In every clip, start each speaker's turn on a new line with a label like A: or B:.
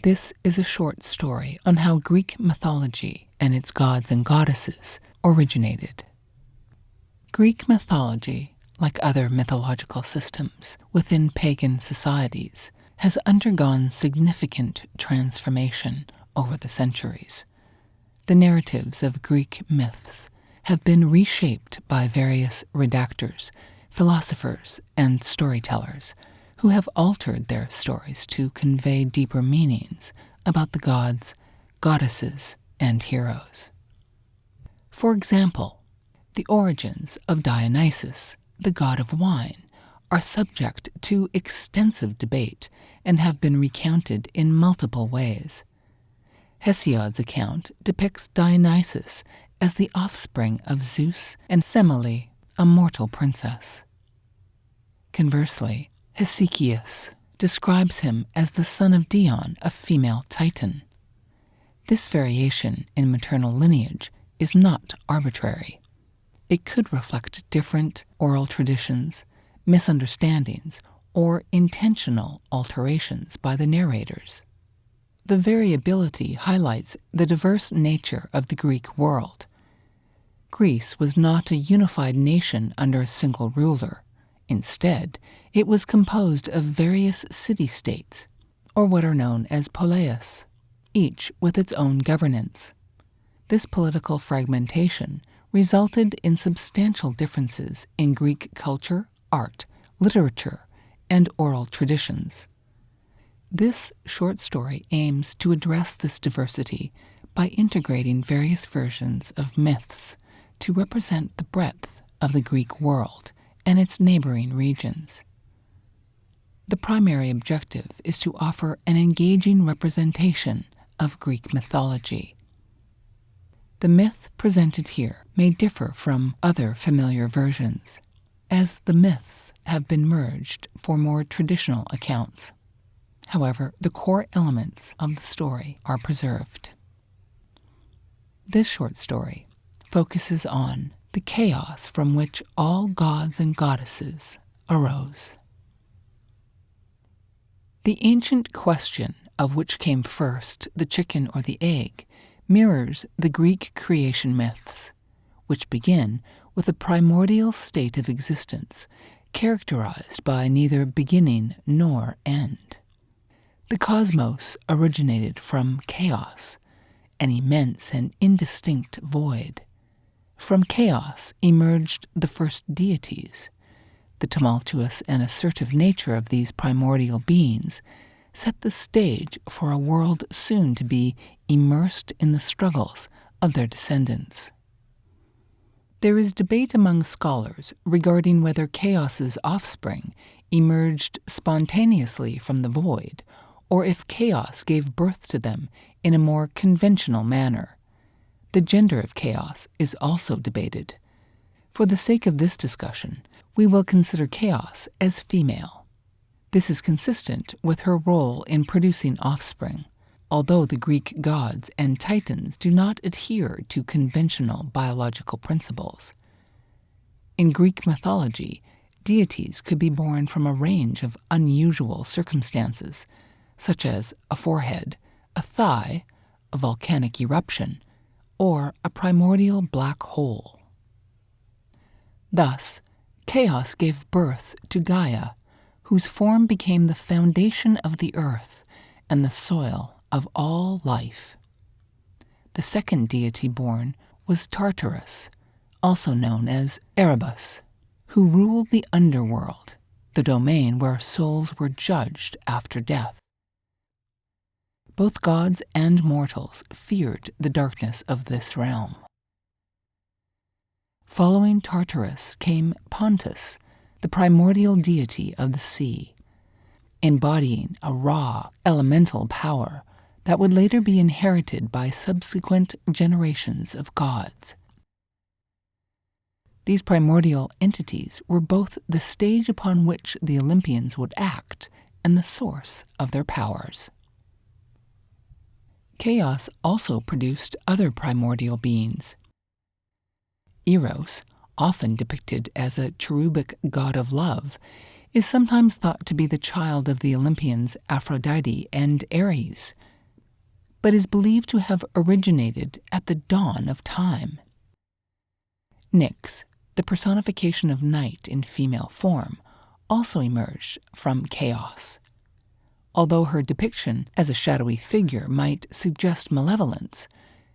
A: This is a short story on how Greek mythology and its gods and goddesses originated. Greek mythology, like other mythological systems within pagan societies, has undergone significant transformation over the centuries. The narratives of Greek myths have been reshaped by various redactors, philosophers, and storytellers who have altered their stories to convey deeper meanings about the gods, goddesses, and heroes. For example, the origins of Dionysus, the god of wine, are subject to extensive debate and have been recounted in multiple ways. Hesiod's account depicts Dionysus as the offspring of Zeus and Semele, a mortal princess. Conversely, Hesychius describes him as the son of Dion, a female Titan. This variation in maternal lineage is not arbitrary. It could reflect different oral traditions, misunderstandings, or intentional alterations by the narrators. The variability highlights the diverse nature of the Greek world. Greece was not a unified nation under a single ruler. Instead, it was composed of various city-states, or what are known as poleis, each with its own governance. This political fragmentation resulted in substantial differences in Greek culture, art, literature, and oral traditions. This short story aims to address this diversity by integrating various versions of myths to represent the breadth of the Greek world and its neighboring regions. The primary objective is to offer an engaging representation of Greek mythology. The myth presented here may differ from other familiar versions, as the myths have been merged for more traditional accounts. However, the core elements of the story are preserved. This short story focuses on the chaos from which all gods and goddesses arose. The ancient question of which came first, the chicken or the egg, mirrors the Greek creation myths, which begin with a primordial state of existence characterized by neither beginning nor end. The cosmos originated from chaos, an immense and indistinct void. From chaos emerged the first deities. The tumultuous and assertive nature of these primordial beings set the stage for a world soon to be immersed in the struggles of their descendants. There is debate among scholars regarding whether chaos's offspring emerged spontaneously from the void, or if chaos gave birth to them in a more conventional manner. The gender of chaos is also debated. For the sake of this discussion, we will consider chaos as female. This is consistent with her role in producing offspring, although the Greek gods and titans do not adhere to conventional biological principles. In Greek mythology, deities could be born from a range of unusual circumstances, such as a forehead, a thigh, a volcanic eruption, or a primordial black hole. Thus, chaos gave birth to Gaia, whose form became the foundation of the earth and the soil of all life. The second deity born was Tartarus, also known as Erebus, who ruled the underworld, the domain where souls were judged after death. Both gods and mortals feared the darkness of this realm. Following Tartarus came Pontus, the primordial deity of the sea, embodying a raw, elemental power that would later be inherited by subsequent generations of gods. These primordial entities were both the stage upon which the Olympians would act and the source of their powers. Chaos also produced other primordial beings. Eros, often depicted as a cherubic god of love, is sometimes thought to be the child of the Olympians Aphrodite and Ares, but is believed to have originated at the dawn of time. Nyx, the personification of night in female form, also emerged from chaos. Although her depiction as a shadowy figure might suggest malevolence,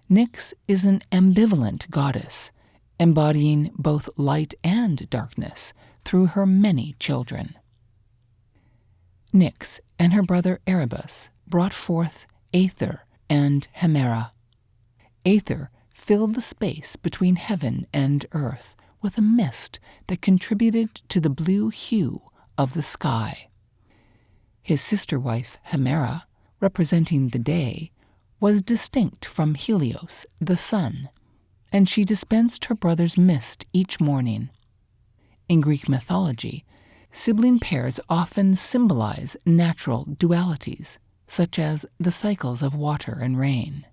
A: Nyx is an ambivalent goddess, embodying both light and darkness through her many children. Nyx and her brother Erebus brought forth Aether and Hemera. Aether filled the space between heaven and earth with a mist that contributed to the blue hue of the sky. His sister wife Hemera, representing the day, was distinct from Helios, the sun, and she dispensed her brother's mist each morning. In Greek mythology, sibling pairs often symbolize natural dualities, such as the cycles of water and rain.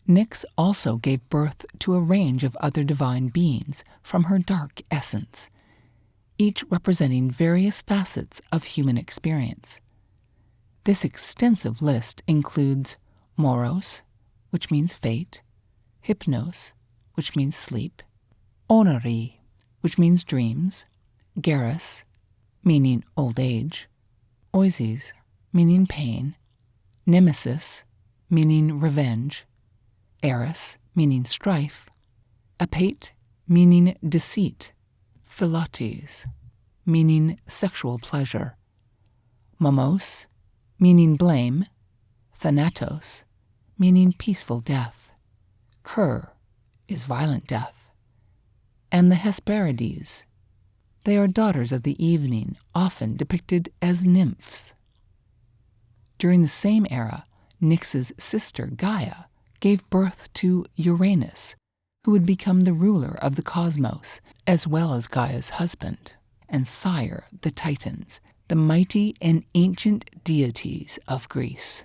A: Nyx also gave birth to a range of other divine beings from her dark essence, each representing various facets of human experience. This extensive list includes Moros, which means fate, Hypnos, which means sleep, Onari, which means dreams, Geras, meaning old age, Oises, meaning pain, Nemesis, meaning revenge, Eris, meaning strife, Apate, meaning deceit, Philosophies, meaning sexual pleasure, Mamos, meaning blame, Thanatos, meaning peaceful death, Cur is violent death, and the Hesperides. They are daughters of the evening, often depicted as nymphs. During the same era, Nyx's sister Gaia gave birth to Uranus, who would become the ruler of the cosmos, as well as Gaia's husband and sire, the Titans, the mighty and ancient deities of Greece.